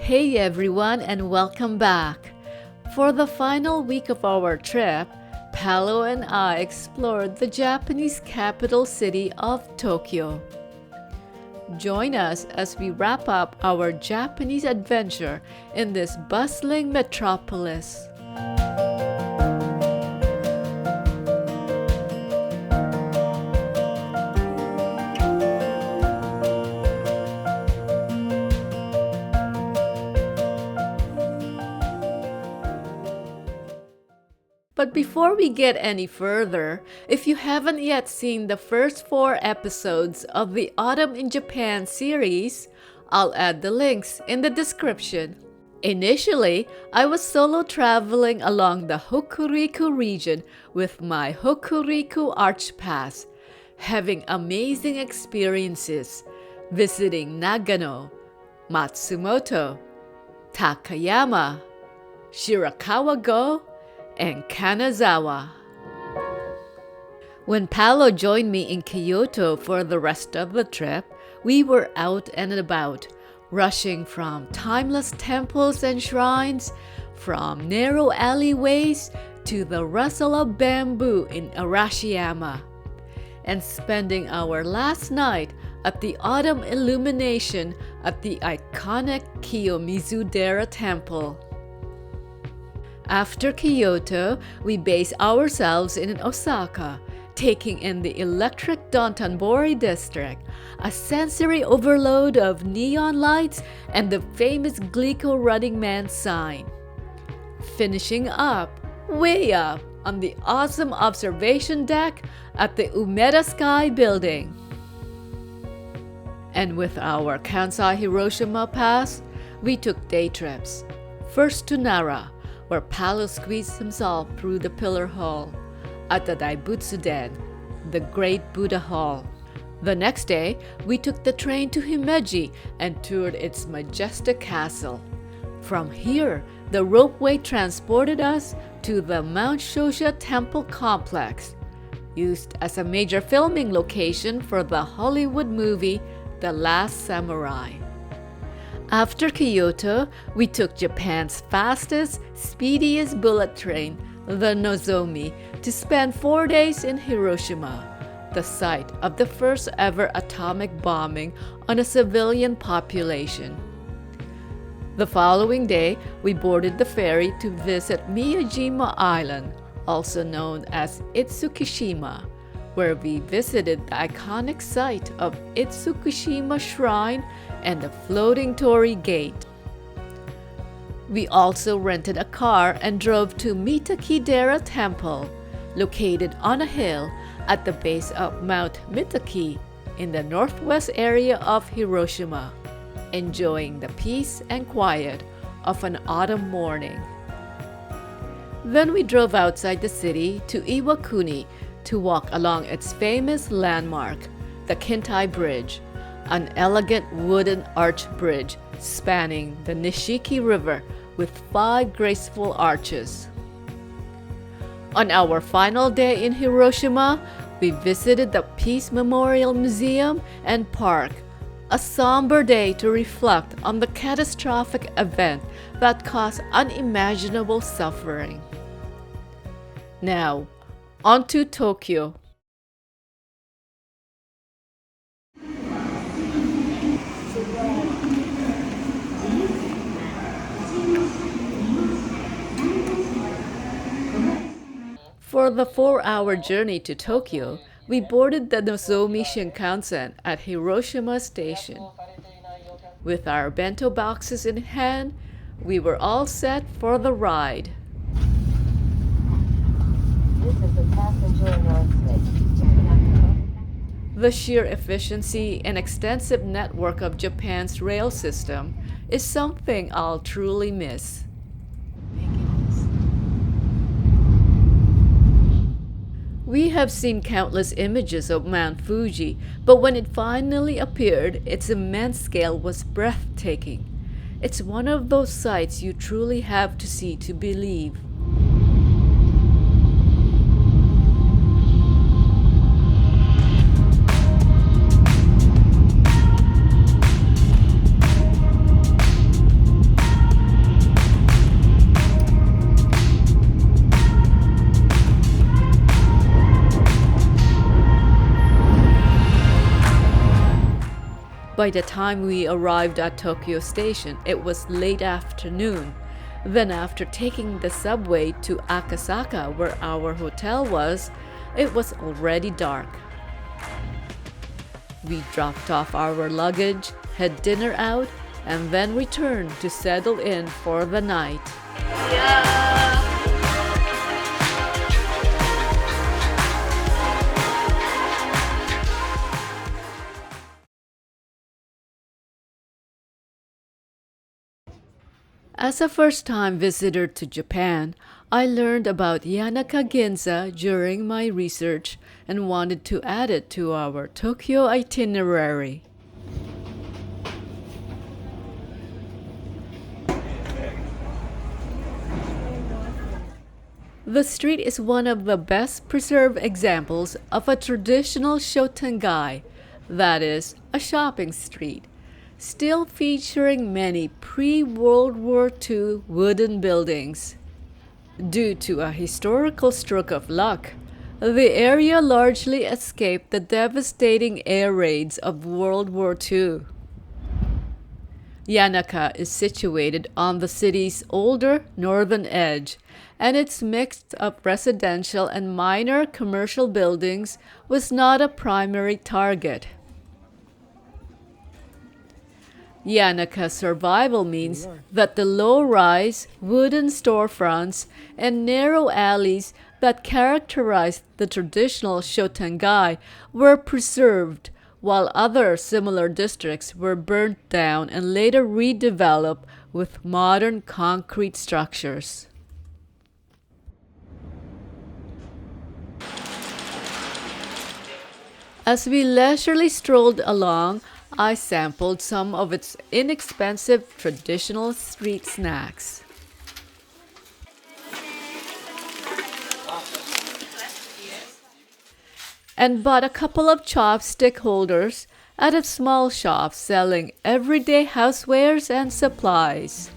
Hey everyone, and welcome back. For the final week of our trip, Paolo and I explored the Japanese capital city of Tokyo. Join us as we wrap up our Japanese adventure in this bustling metropolis. But before we get any further, if you haven't yet seen the first 4 episodes of the Autumn in Japan series, I'll add the links in the description. Initially, I was solo traveling along the Hokuriku region with my Hokuriku Arch Pass, having amazing experiences visiting Nagano, Matsumoto, Takayama, Shirakawa-go, and Kanazawa. When Paolo joined me in Kyoto for the rest of the trip, we were out and about, rushing from timeless temples and shrines, from narrow alleyways to the rustle of bamboo in Arashiyama, and spending our last night at the autumn illumination at the iconic Kiyomizu-dera Temple. After Kyoto, we based ourselves in Osaka, taking in the electric Dotonbori district, a sensory overload of neon lights and the famous Glico Running Man sign. Finishing up, way up, on the awesome observation deck at the Umeda Sky Building. And with our Kansai Hiroshima Pass, we took day trips. First to Nara, where Paolo squeezed himself through the Pillar Hall, at the Daibutsu-den, the Great Buddha Hall. The next day, we took the train to Himeji and toured its majestic castle. From here, the ropeway transported us to the Mount Shosha Temple Complex, used as a major filming location for the Hollywood movie The Last Samurai. After Kyoto, we took Japan's fastest, speediest bullet train, the Nozomi, to spend 4 days in Hiroshima, the site of the first ever atomic bombing on a civilian population. The following day, we boarded the ferry to visit Miyajima Island, also known as Itsukushima, where we visited the iconic site of Itsukushima Shrine and the floating torii gate. We also rented a car and drove to Mitaki-dera Temple, located on a hill at the base of Mount Mitaki in the northwest area of Hiroshima, enjoying the peace and quiet of an autumn morning. Then we drove outside the city to Iwakuni to walk along its famous landmark, the Kintai Bridge, an elegant wooden arch bridge spanning the Nishiki River with 5 graceful arches. On our final day in Hiroshima, we visited the Peace Memorial Museum and Park, a somber day to reflect on the catastrophic event that caused unimaginable suffering. Now, on to Tokyo. For the 4-hour journey to Tokyo, we boarded the Nozomi Shinkansen at Hiroshima Station. With our bento boxes in hand, we were all set for the ride. This is the passenger announcement. The sheer efficiency and extensive network of Japan's rail system is something I'll truly miss. We have seen countless images of Mount Fuji, but when it finally appeared, its immense scale was breathtaking. It's one of those sights you truly have to see to believe. By the time we arrived at Tokyo Station, it was late afternoon. Then after taking the subway to Akasaka, where our hotel was, it was already dark. We dropped off our luggage, had dinner out, and then returned to settle in for the night. As a first-time visitor to Japan, I learned about Yanaka Ginza during my research and wanted to add it to our Tokyo itinerary. The street is one of the best preserved examples of a traditional shotengai, that is, a shopping street, still featuring many pre-World War II wooden buildings. Due to a historical stroke of luck, the area largely escaped the devastating air raids of World War II. Yanaka is situated on the city's older northern edge, and its mix of residential and minor commercial buildings was not a primary target. Yanaka's survival means that the low-rise wooden storefronts and narrow alleys that characterized the traditional shotengai were preserved, while other similar districts were burnt down and later redeveloped with modern concrete structures. As we leisurely strolled along, I sampled some of its inexpensive traditional street snacks. And bought a couple of chopstick holders at a small shop selling everyday housewares and supplies.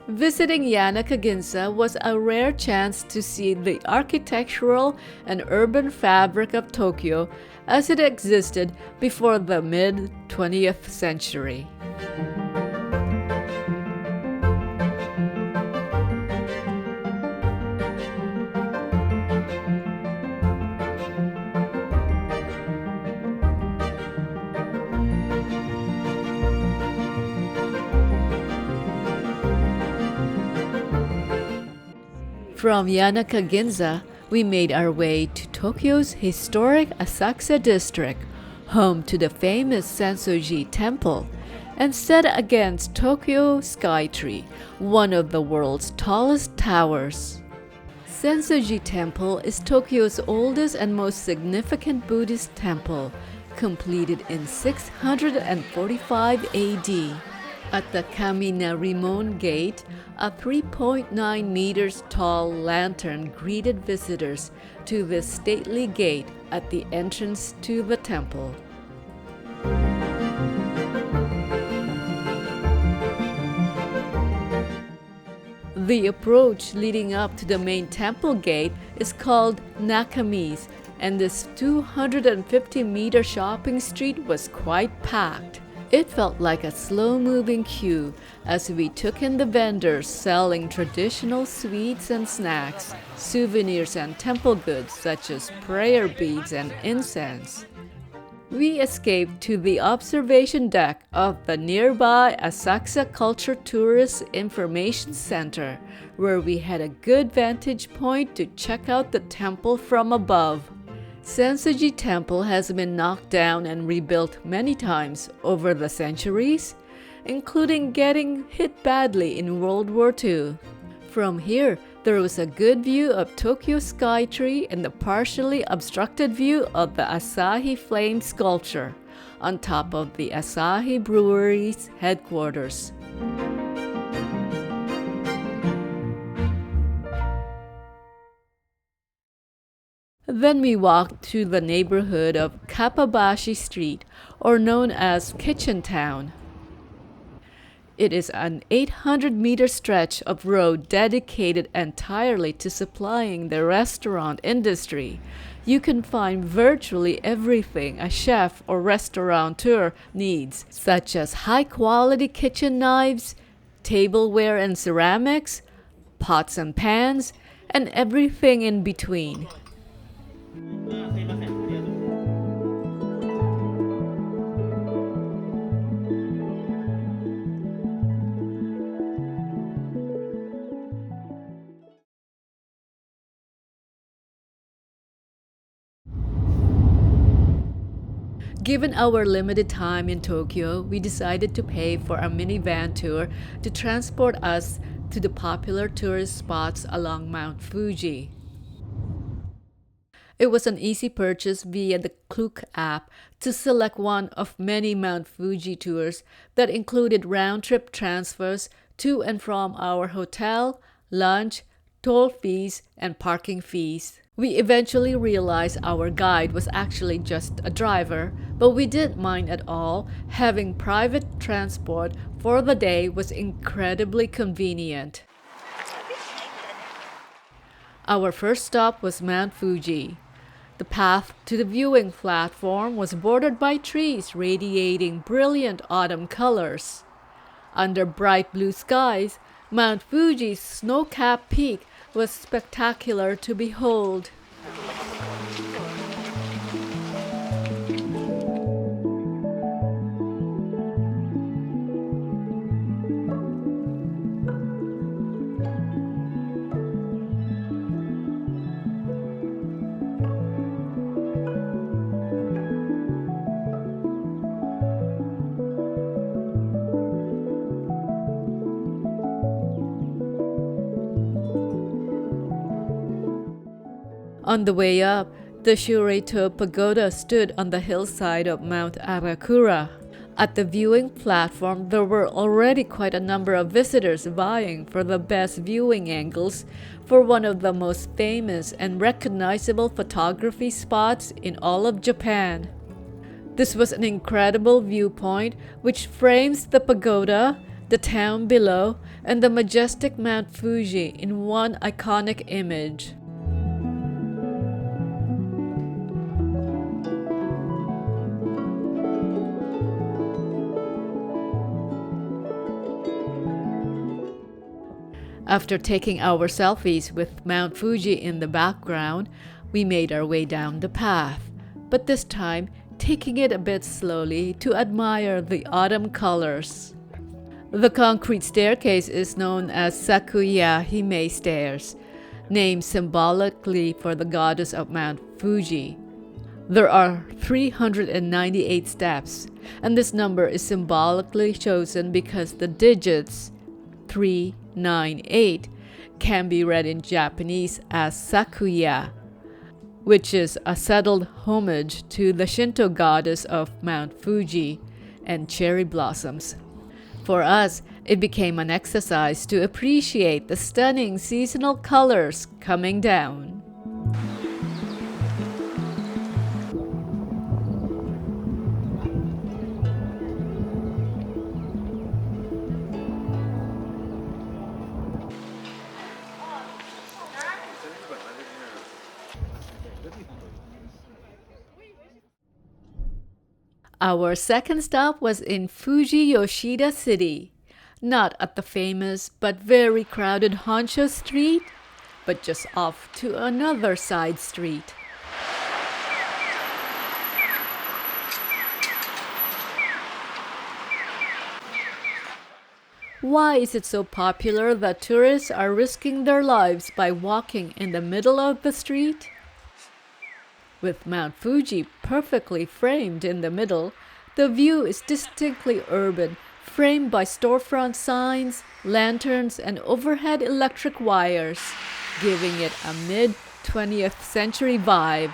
Visiting Yanaka Ginza was a rare chance to see the architectural and urban fabric of Tokyo as it existed before the mid-20th century. From Yanaka Ginza, we made our way to Tokyo's historic Asakusa district, home to the famous Senso-ji temple, and set against Tokyo Skytree, one of the world's tallest towers. Senso-ji Temple is Tokyo's oldest and most significant Buddhist temple, completed in 645 AD. At the Kaminarimon Gate, a 3.9 meters tall lantern greeted visitors to this stately gate at the entrance to the temple. The approach leading up to the main temple gate is called Nakami's, and this 250-meter shopping street was quite packed. It felt like a slow-moving queue as we took in the vendors selling traditional sweets and snacks, souvenirs and temple goods such as prayer beads and incense. We escaped to the observation deck of the nearby Asakusa Culture Tourist Information Center, where we had a good vantage point to check out the temple from above. Senso-ji Temple has been knocked down and rebuilt many times over the centuries, including getting hit badly in World War II. From here, there was a good view of Tokyo Skytree and the partially obstructed view of the Asahi Flame sculpture on top of the Asahi Brewery's headquarters. Then we walked to the neighborhood of Kappabashi Street, or known as Kitchen Town. It is an 800-meter stretch of road dedicated entirely to supplying the restaurant industry. You can find virtually everything a chef or restaurateur needs, such as high-quality kitchen knives, tableware and ceramics, pots and pans, and everything in between. Given our limited time in Tokyo, we decided to pay for a minivan tour to transport us to the popular tourist spots along Mount Fuji. It was an easy purchase via the Klook app to select one of many Mount Fuji tours that included round-trip transfers to and from our hotel, lunch, toll fees, and parking fees. We eventually realized our guide was actually just a driver, but we didn't mind at all. Having private transport for the day was incredibly convenient. Our first stop was Mount Fuji. The path to the viewing platform was bordered by trees radiating brilliant autumn colors. Under bright blue skies, Mount Fuji's snow-capped peak was spectacular to behold. On the way up, the Shureito Pagoda stood on the hillside of Mount Arakura. At the viewing platform, there were already quite a number of visitors vying for the best viewing angles for one of the most famous and recognizable photography spots in all of Japan. This was an incredible viewpoint which frames the pagoda, the town below, and the majestic Mount Fuji in one iconic image. After taking our selfies with Mount Fuji in the background, we made our way down the path, but this time taking it a bit slowly to admire the autumn colors. The concrete staircase is known as Sakuya Hime Stairs, named symbolically for the goddess of Mount Fuji. There are 398 steps, and this number is symbolically chosen because the digits 398 can be read in Japanese as Sakuya, which is a settled homage to the Shinto goddess of Mount Fuji and cherry blossoms. For us, it became an exercise to appreciate the stunning seasonal colors coming down. Our second stop was in Fujiyoshida City, not at the famous but very crowded Honshu Street, but just off to another side street. Why is it so popular that tourists are risking their lives by walking in the middle of the street? With Mount Fuji perfectly framed in the middle, the view is distinctly urban, framed by storefront signs, lanterns, and overhead electric wires, giving it a mid-20th century vibe.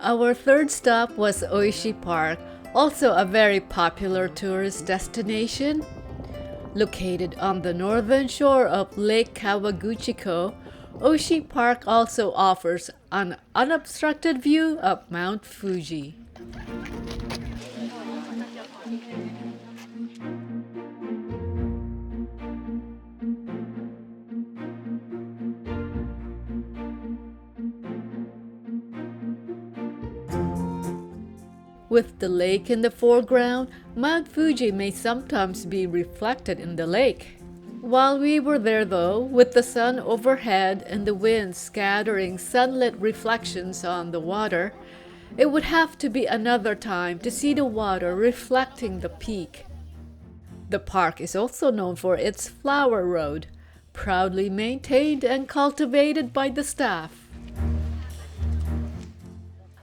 Our third stop was Oishi Park, also a very popular tourist destination. Located on the northern shore of Lake Kawaguchiko, Oishi Park also offers an unobstructed view of Mount Fuji. With the lake in the foreground, Mount Fuji may sometimes be reflected in the lake. While we were there though, with the sun overhead and the wind scattering sunlit reflections on the water, it would have to be another time to see the water reflecting the peak. The park is also known for its flower road, proudly maintained and cultivated by the staff.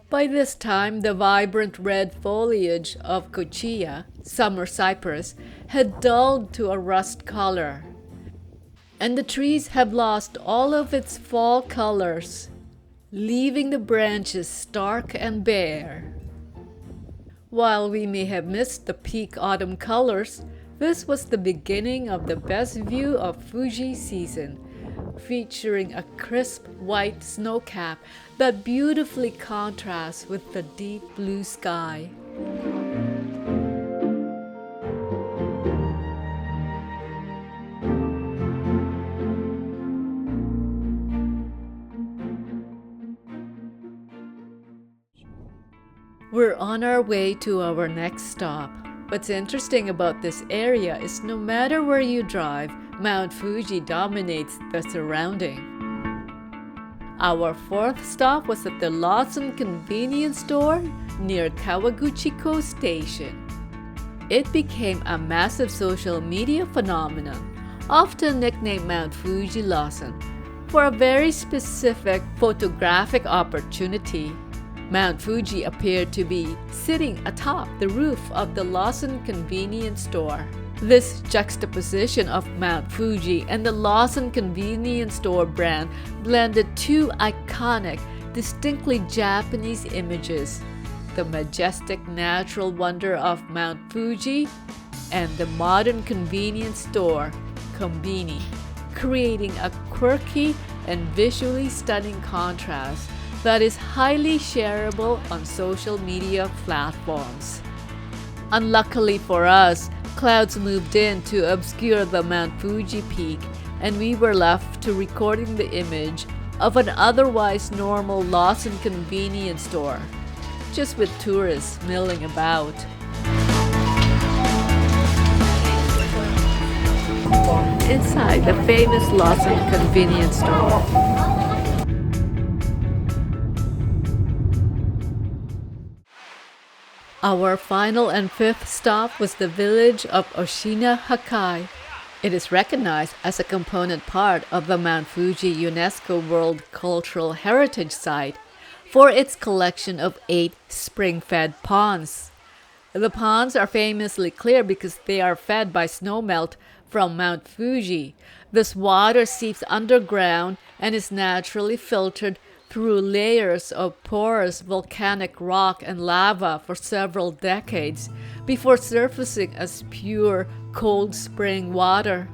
By this time, the vibrant red foliage of kochia, summer cypress, had dulled to a rust color, and the trees have lost all of its fall colors, leaving the branches stark and bare. While we may have missed the peak autumn colors, this was the beginning of the best view of Fuji season, featuring a crisp white snowcap that beautifully contrasts with the deep blue sky. We're on our way to our next stop. What's interesting about this area is no matter where you drive, Mount Fuji dominates the surrounding. Our fourth stop was at the Lawson convenience store near Kawaguchiko Station. It became a massive social media phenomenon, often nicknamed Mount Fuji Lawson, for a very specific photographic opportunity. Mount Fuji appeared to be sitting atop the roof of the Lawson convenience store. This juxtaposition of Mount Fuji and the Lawson convenience store brand blended two iconic, distinctly Japanese images: the majestic natural wonder of Mount Fuji and the modern convenience store, Konbini, creating a quirky and visually stunning contrast that is highly shareable on social media platforms. Unluckily for us, clouds moved in to obscure the Mount Fuji peak, and we were left to recording the image of an otherwise normal Lawson convenience store, just with tourists milling about. Inside the famous Lawson convenience store. Our final and fifth stop was the village of Oshino, Hakkai. It is recognized as a component part of the Mount Fuji UNESCO World Cultural Heritage Site for its collection of 8 spring-fed ponds. The ponds are famously clear because they are fed by snowmelt from Mount Fuji. This water seeps underground and is naturally filtered through layers of porous volcanic rock and lava for several decades before surfacing as pure, cold spring water.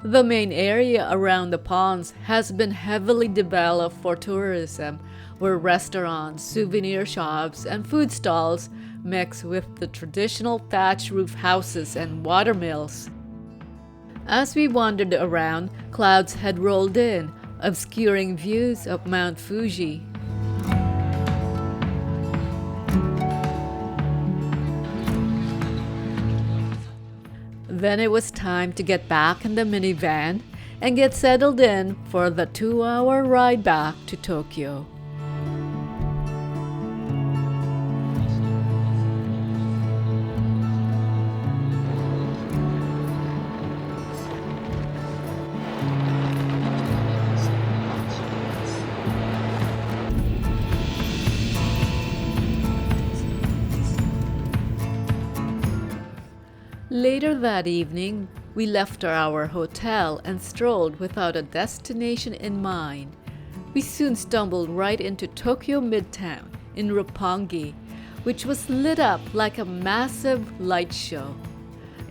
The main area around the ponds has been heavily developed for tourism, where restaurants, souvenir shops, and food stalls mix with the traditional thatch roof houses and water mills. As we wandered around, clouds had rolled in, obscuring views of Mount Fuji. Then it was time to get back in the minivan and get settled in for the 2-hour ride back to Tokyo. Later that evening, we left our hotel and strolled without a destination in mind. We soon stumbled right into Tokyo Midtown in Roppongi, which was lit up like a massive light show.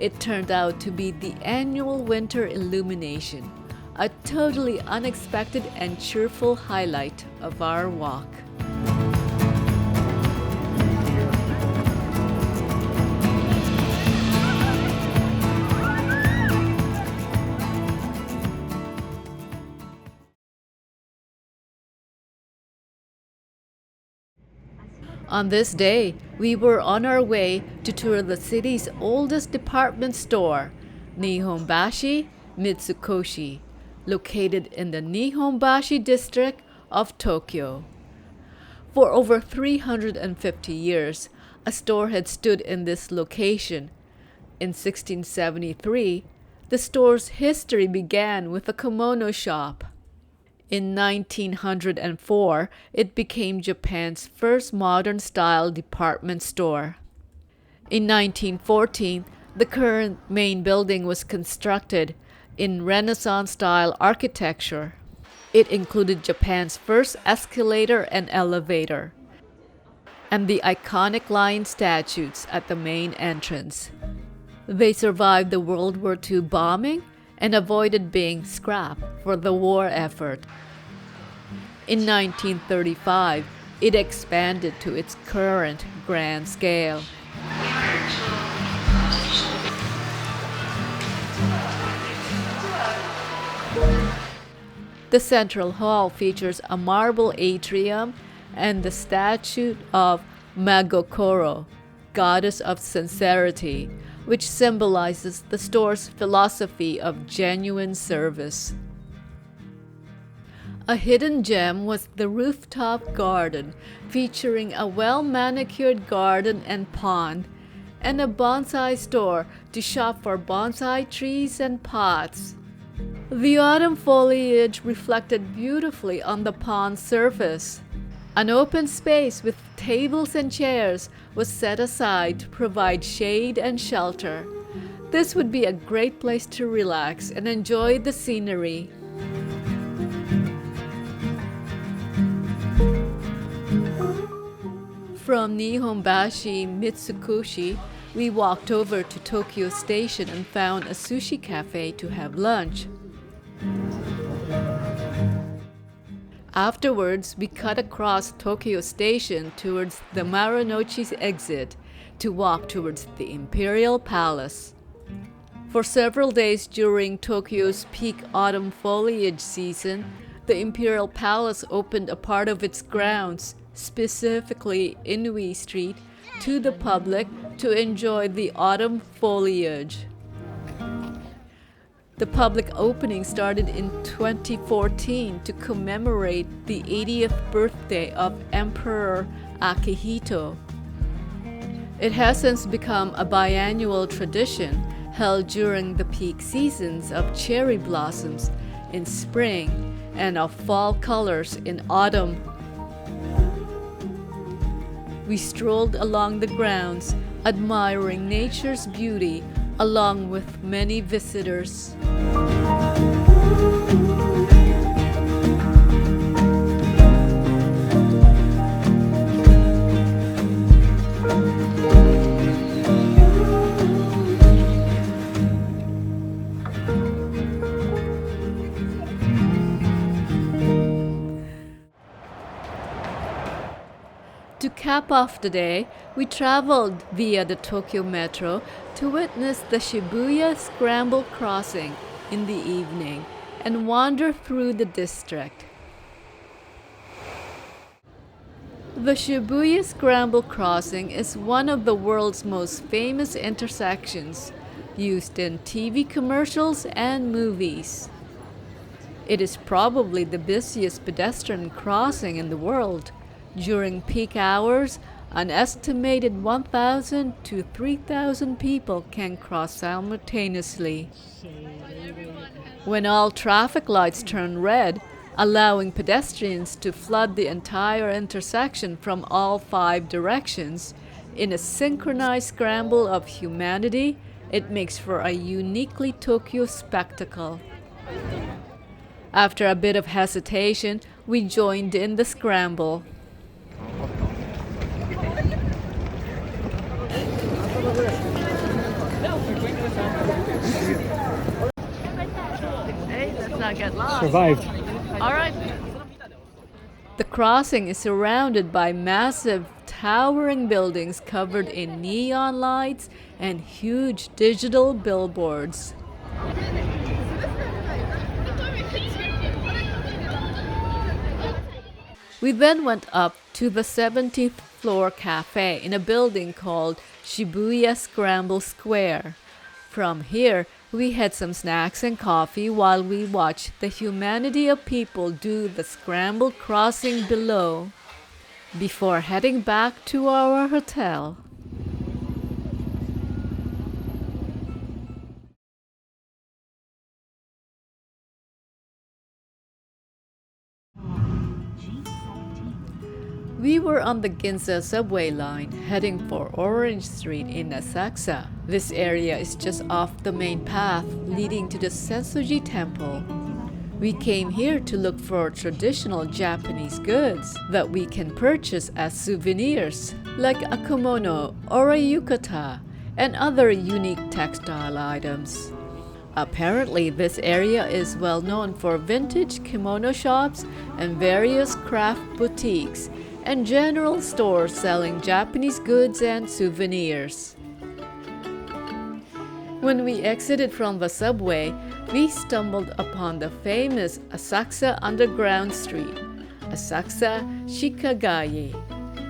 It turned out to be the annual winter illumination, a totally unexpected and cheerful highlight of our walk. On this day, we were on our way to tour the city's oldest department store, Nihombashi Mitsukoshi, located in the Nihombashi district of Tokyo. For over 350 years, a store had stood in this location. In 1673, the store's history began with a kimono shop. In 1904, it became Japan's first modern-style department store. In 1914, the current main building was constructed in Renaissance-style architecture. It included Japan's first escalator and elevator, and the iconic lion statues at the main entrance. They survived the World War II bombing and avoided being scrapped for the war effort. In 1935, it expanded to its current grand scale. The central hall features a marble atrium and the statue of Magokoro, goddess of sincerity, which symbolizes the store's philosophy of genuine service. A hidden gem was the rooftop garden, featuring a well-manicured garden and pond, and a bonsai store to shop for bonsai trees and pots. The autumn foliage reflected beautifully on the pond's surface. An open space with tables and chairs was set aside to provide shade and shelter. This would be a great place to relax and enjoy the scenery. From Nihombashi Mitsukoshi, we walked over to Tokyo Station and found a sushi cafe to have lunch. Afterwards, we cut across Tokyo Station towards the Marunouchi's exit to walk towards the Imperial Palace. For several days during Tokyo's peak autumn foliage season, the Imperial Palace opened a part of its grounds, specifically Inui Street, to the public to enjoy the autumn foliage. The public opening started in 2014 to commemorate the 80th birthday of Emperor Akihito. It has since become a biannual tradition held during the peak seasons of cherry blossoms in spring and of fall colors in autumn. We strolled along the grounds, admiring nature's beauty along with many visitors. To cap off the day, we traveled via the Tokyo Metro to witness the Shibuya Scramble crossing in the evening and wander through the district. The Shibuya Scramble crossing is one of the world's most famous intersections, used in TV commercials and movies. It is probably the busiest pedestrian crossing in the world. During peak hours, an estimated 1,000 to 3,000 people can cross simultaneously. When all traffic lights turn red, allowing pedestrians to flood the entire intersection from all 5 directions, in a synchronized scramble of humanity, it makes for a uniquely Tokyo spectacle. After a bit of hesitation, we joined in the scramble. Hey, let's not get lost. Survived. All right. The crossing is surrounded by massive, towering buildings covered in neon lights and huge digital billboards. We then went up to the 17th floor cafe in a building called Shibuya Scramble Square. From here, we had some snacks and coffee while we watched the humanity of people do the scramble crossing below before heading back to our hotel. We were on the Ginza subway line heading for Orange Street in Asakusa. This area is just off the main path leading to the Senso-ji temple. We came here to look for traditional Japanese goods that we can purchase as souvenirs, like a kimono or a yukata, and other unique textile items. Apparently, this area is well known for vintage kimono shops and various craft boutiques and general stores selling Japanese goods and souvenirs. When we exited from the subway, we stumbled upon the famous Asakusa Underground Street, Asakusa Chikagai.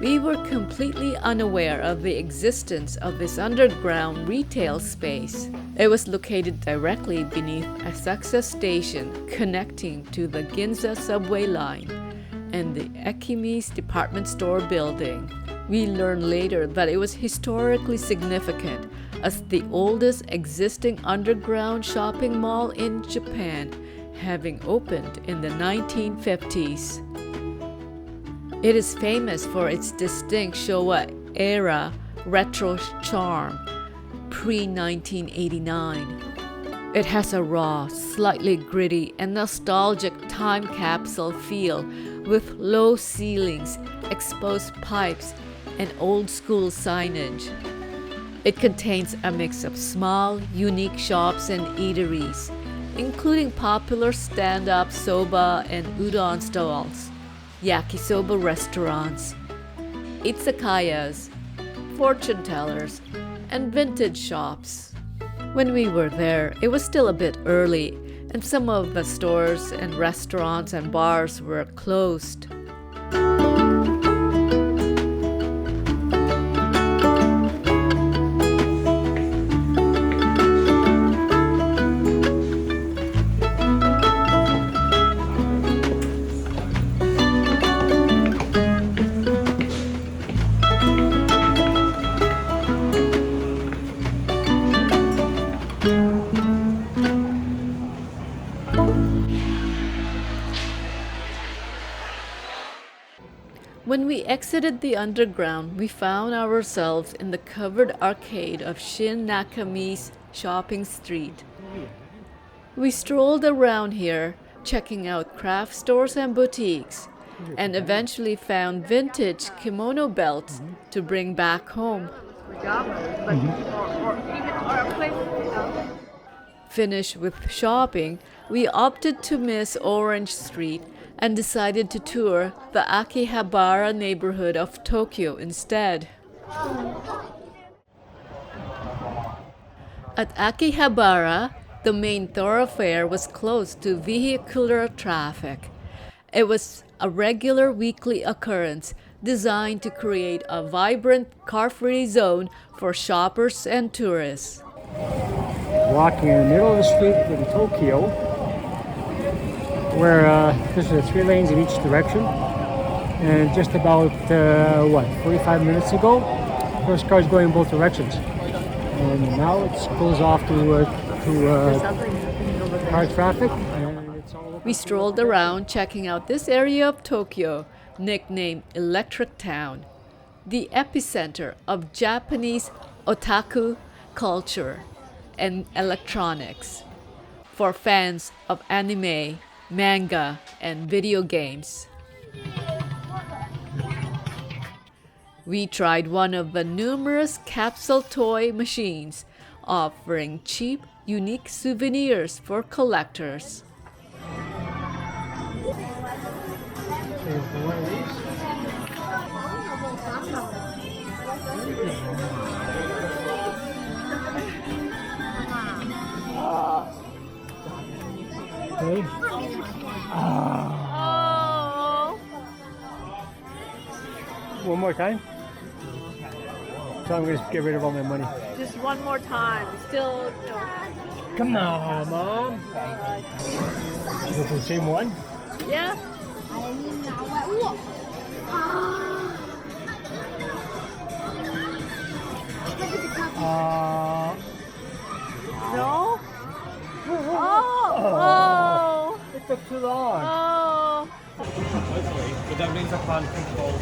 We were completely unaware of the existence of this underground retail space. It was located directly beneath Asakusa Station, connecting to the Ginza subway line and the Ekimi's department store building. We learned later that it was historically significant as the oldest existing underground shopping mall in Japan, having opened in the 1950s. It is famous for its distinct Showa-era retro charm, pre-1989. It has a raw, slightly gritty, and nostalgic time capsule feel with low ceilings, exposed pipes, and old-school signage. It contains a mix of small, unique shops and eateries, including popular stand-up soba and udon stalls, yakisoba restaurants, izakayas, fortune tellers, and vintage shops. When we were there, it was still a bit early, and some of the stores and restaurants and bars were closed. When we exited the underground, we found ourselves in the covered arcade of Shin Nakami's shopping street. We strolled around here, checking out craft stores and boutiques, and eventually found vintage kimono belts to bring back home. Finished with shopping, we opted to miss Orange Street and decided to tour the Akihabara neighborhood of Tokyo instead. At Akihabara, the main thoroughfare was closed to vehicular traffic. It was a regular weekly occurrence designed to create a vibrant car-free zone for shoppers and tourists. Walking in the middle of the street in Tokyo, where there's 3 lanes in each direction, and just about 45 minutes ago, first cars going in both directions, and now it goes off to car traffic. And it's all We strolled around checking out this area of Tokyo, nicknamed Electric Town, the epicenter of Japanese otaku culture and electronics for fans of anime, manga, and video games. We tried one of the numerous capsule toy machines offering cheap unique souvenirs for collectors. Okay. Oh! One more time. So I'm going to get rid of all my money. Just one more time. Still. Come on, Mom. Go for the same one? Yeah. No? Oh! It took too long. Oh! But that means I can't control.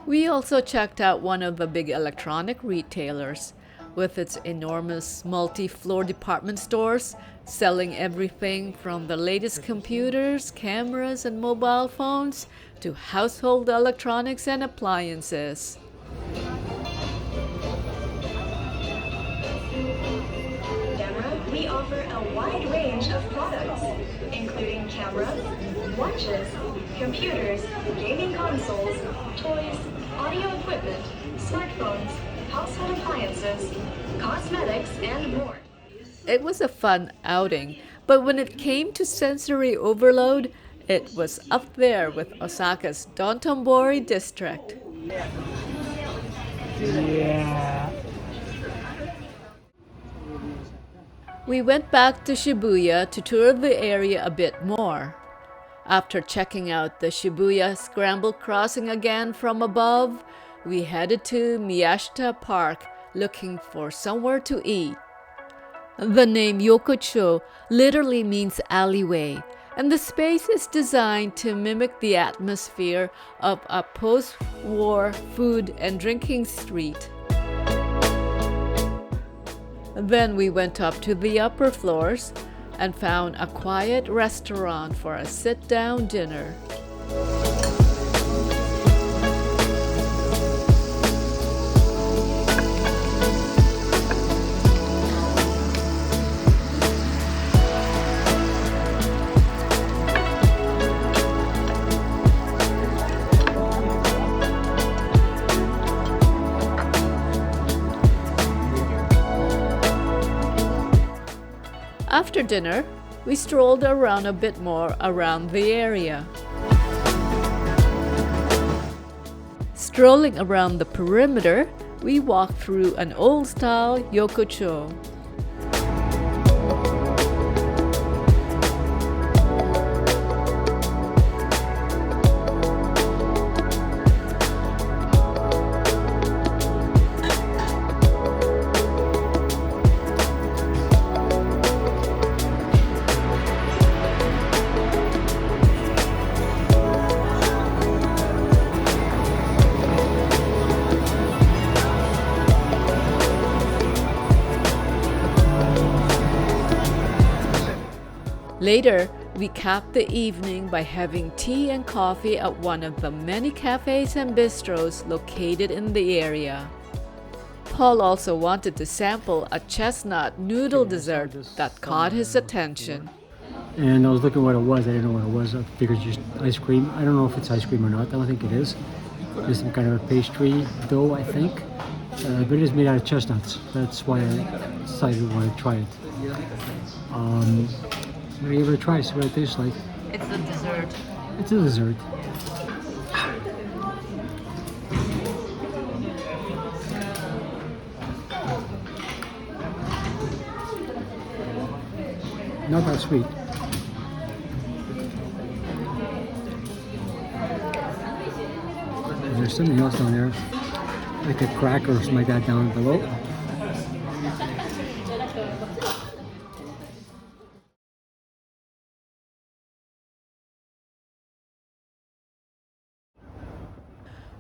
We also checked out one of the big electronic retailers with its enormous multi-floor department stores selling everything from the latest computers, cameras, and mobile phones to household electronics and appliances. We offer a wide range of products, including cameras, watches, computers, gaming consoles, toys, audio equipment, smartphones, household appliances, cosmetics, and more. It was a fun outing, but when it came to sensory overload, it was up there with Osaka's Dotonbori district. Yeah. We went back to Shibuya to tour the area a bit more. After checking out the Shibuya Scramble crossing again from above, we headed to Miyashita Park looking for somewhere to eat. The name Yokocho literally means alleyway, and the space is designed to mimic the atmosphere of a post-war food and drinking street. Then we went up to the upper floors and found a quiet restaurant for a sit-down dinner. After dinner, we strolled around a bit more around the area. Strolling around the perimeter, we walked through an old-style Yokocho. Later, we capped the evening by having tea and coffee at one of the many cafes and bistros located in the area. Paul also wanted to sample a chestnut noodle dessert that caught his attention. And I was looking what it was. I didn't know what it was. I figured just ice cream. I don't know if it's ice cream or not. I don't think it is. It's some kind of a pastry dough, I think. But it is made out of chestnuts. That's why I decided I wanted to try it. I'm gonna give it a try, see what it tastes like. It's a dessert. It's a dessert. Not that sweet. There's something else down there, like a cracker or something like that down below.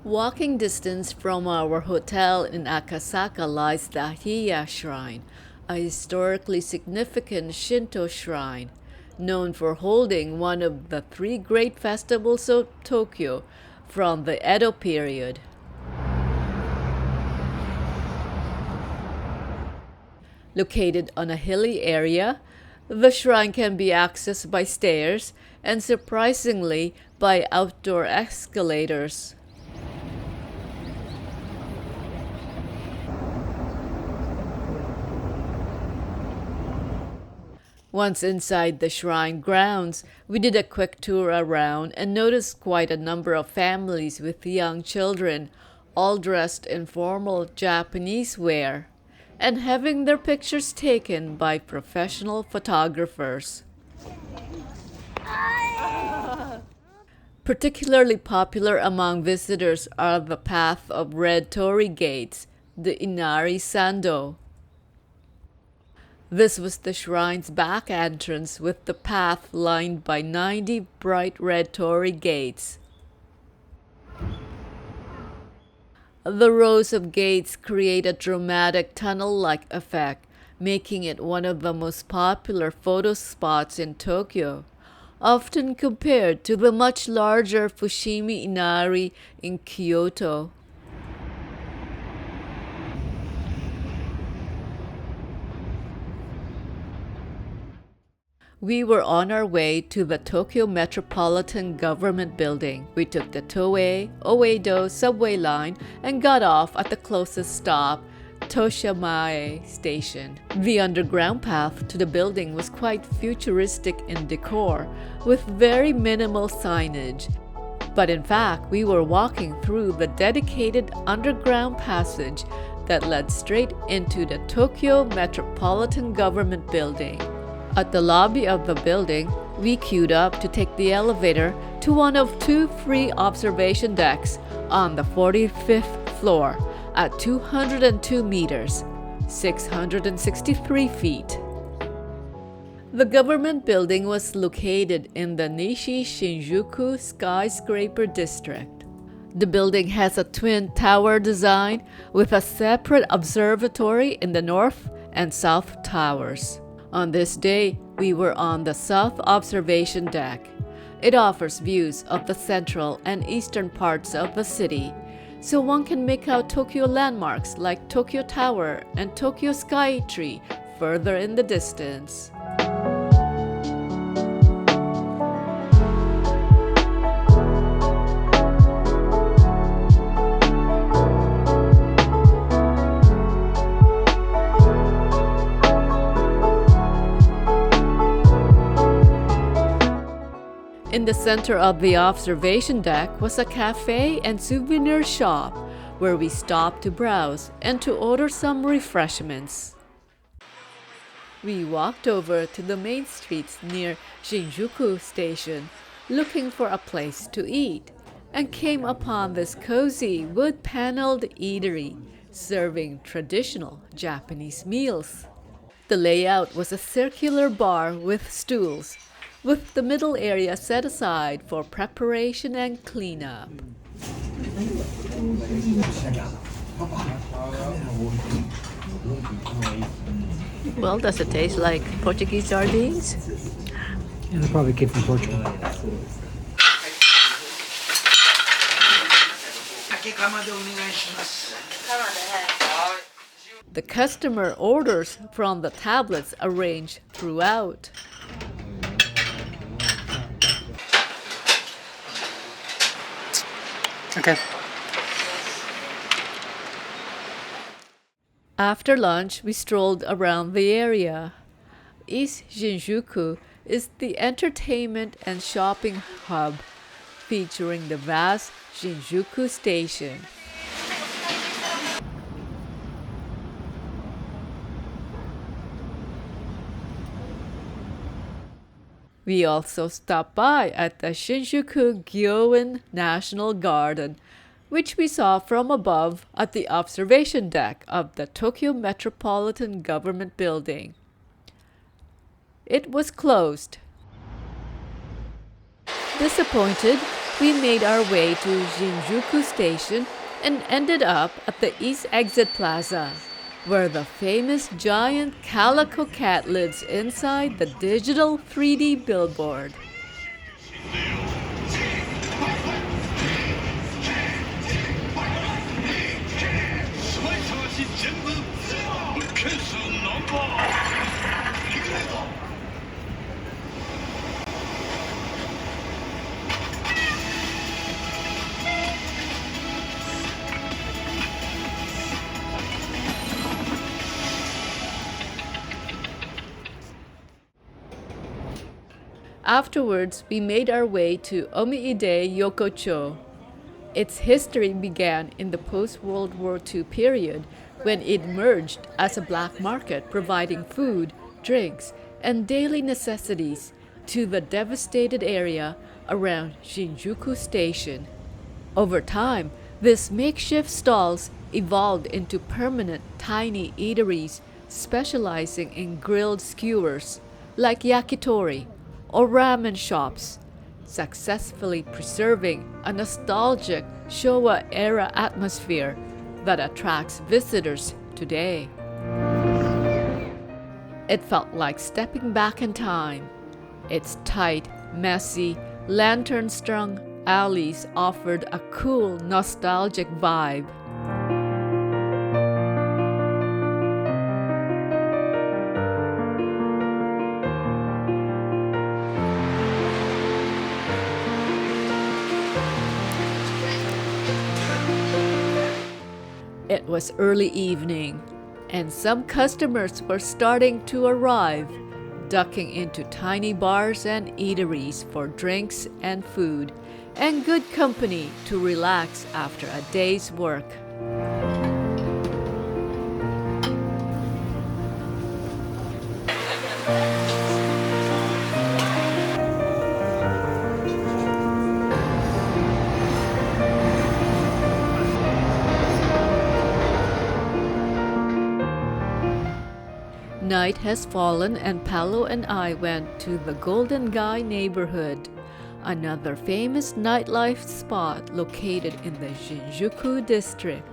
Walking distance from our hotel in Akasaka lies the Hiya Shrine, a historically significant Shinto shrine, known for holding one of the three great festivals of Tokyo from the Edo period. Located on a hilly area, the shrine can be accessed by stairs and surprisingly by outdoor escalators. Once inside the shrine grounds, we did a quick tour around and noticed quite a number of families with young children, all dressed in formal Japanese wear, and having their pictures taken by professional photographers. Particularly popular among visitors are the path of red torii gates, the Inari Sando. This was the shrine's back entrance with the path lined by 90 bright red torii gates. The rows of gates create a dramatic tunnel-like effect, making it one of the most popular photo spots in Tokyo, often compared to the much larger Fushimi Inari in Kyoto. We were on our way to the Tokyo Metropolitan Government Building. We took the Toei Oedo subway line and got off at the closest stop, Toshamae Station. The underground path to the building was quite futuristic in decor, with very minimal signage. But in fact, we were walking through the dedicated underground passage that led straight into the Tokyo Metropolitan Government Building. At the lobby of the building, we queued up to take the elevator to one of two free observation decks on the 45th floor at 202 meters, 663 feet. The government building was located in the Nishi Shinjuku skyscraper district. The building has a twin tower design with a separate observatory in the north and south towers. On this day, we were on the south observation deck. It offers views of the central and eastern parts of the city, so one can make out Tokyo landmarks like Tokyo Tower and Tokyo Sky Tree further in the distance. In the center of the observation deck was a cafe and souvenir shop where we stopped to browse and to order some refreshments. We walked over to the main streets near Shinjuku Station looking for a place to eat and came upon this cozy wood-paneled eatery serving traditional Japanese meals. The layout was a circular bar with stools, with the middle area set aside for preparation and cleanup. Well, does it taste like Portuguese sardines? Yeah, they probably came from Portugal. The customer orders from the tablets arranged throughout. Okay. After lunch, we strolled around the area. East Shinjuku is the entertainment and shopping hub, featuring the vast Shinjuku Station. We also stopped by at the Shinjuku Gyoen National Garden, which we saw from above at the observation deck of the Tokyo Metropolitan Government Building. It was closed. Disappointed, we made our way to Shinjuku Station and ended up at the East Exit Plaza, where the famous giant calico cat lives inside the digital 3D billboard. Afterwards, we made our way to Omoide, Yokocho. Its history began in the post-World War II period when it emerged as a black market providing food, drinks, and daily necessities to the devastated area around Shinjuku Station. Over time, these makeshift stalls evolved into permanent tiny eateries specializing in grilled skewers like yakitori or ramen shops, successfully preserving a nostalgic Showa-era atmosphere that attracts visitors today. It felt like stepping back in time. Its tight, messy, lantern-strung alleys offered a cool, nostalgic vibe. It was early evening, and some customers were starting to arrive, ducking into tiny bars and eateries for drinks and food, and good company to relax after a day's work. Night has fallen and Paolo and I went to the Golden Guy neighborhood, another famous nightlife spot located in the Shinjuku district.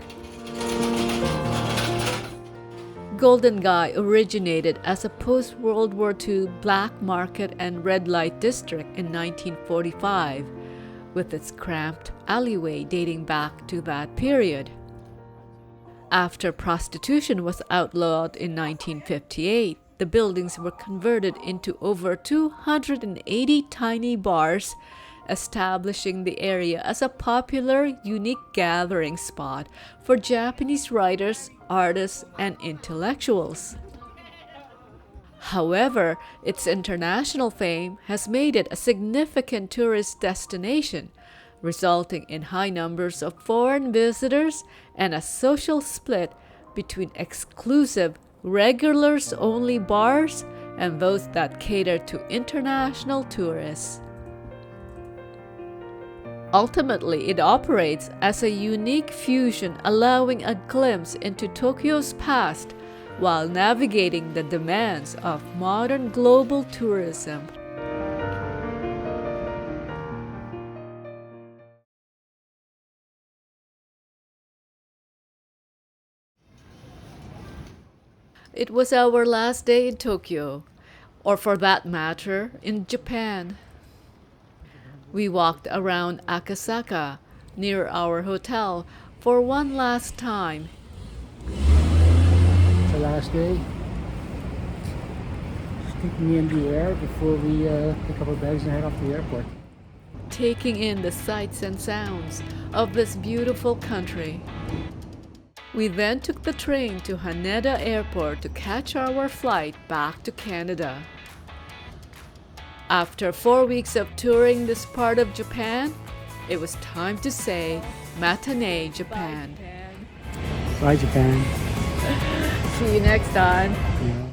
Golden Guy originated as a post-World War II black market and red light district in 1945, with its cramped alleyway dating back to that period. After prostitution was outlawed in 1958, the buildings were converted into over 280 tiny bars, establishing the area as a popular, unique gathering spot for Japanese writers, artists, and intellectuals. However, its international fame has made it a significant tourist destination, resulting in high numbers of foreign visitors and a social split between exclusive, regulars-only bars and those that cater to international tourists. Ultimately, it operates as a unique fusion, allowing a glimpse into Tokyo's past while navigating the demands of modern global tourism. It was our last day in Tokyo, or for that matter, in Japan. We walked around Akasaka, near our hotel, for one last time. It's the last day. Just taking me in the air before we pick up our bags and head off to the airport. Taking in the sights and sounds of this beautiful country. We then took the train to Haneda Airport to catch our flight back to Canada. After 4 weeks of touring this part of Japan, it was time to say matinee Japan. Bye, Japan. See you next time. Yeah.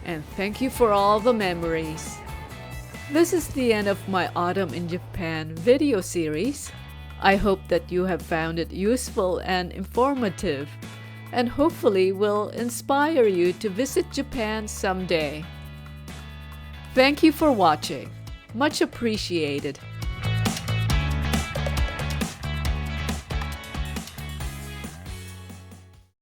And thank you for all the memories. This is the end of my Autumn in Japan video series. I hope that you have found it useful and informative, and hopefully will inspire you to visit Japan someday. Thank you for watching. Much appreciated.